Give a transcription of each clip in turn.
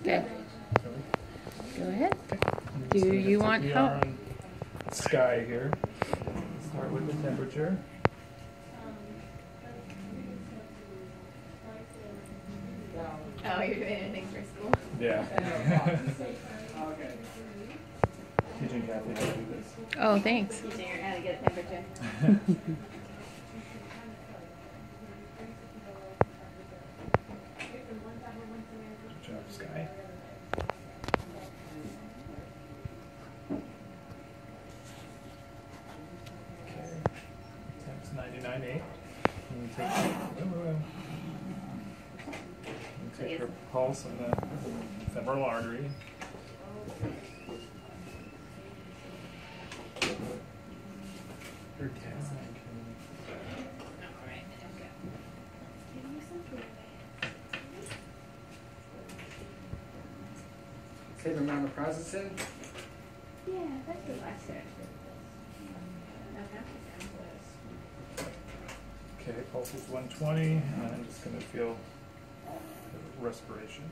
Okay. Go ahead. Do you want we help? are on sky here. Start with the temperature. Oh, you're doing anything for school? Yeah. Teaching Kathy how to do this. Oh, thanks. Teaching her how to get a temperature. Good job, Sky. Okay. Temp's 99.8. Take her pulse on the femoral artery. Same amount of processing? Yeah, that's the last year. Okay, pulse is 120, and I'm just going to feel respiration.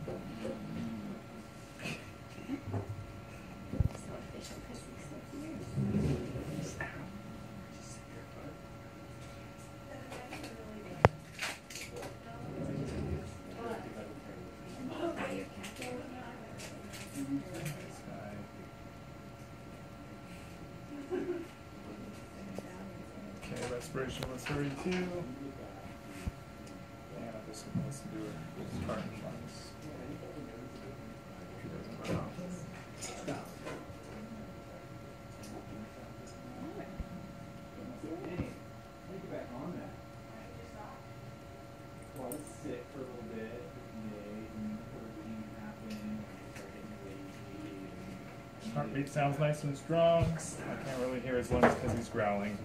Okay, respiration was 32. And I'm just going to listen to her heart and lungs. She doesn't run off. Heartbeat sounds nice and strong. I can't really hear his lungs because he's growling.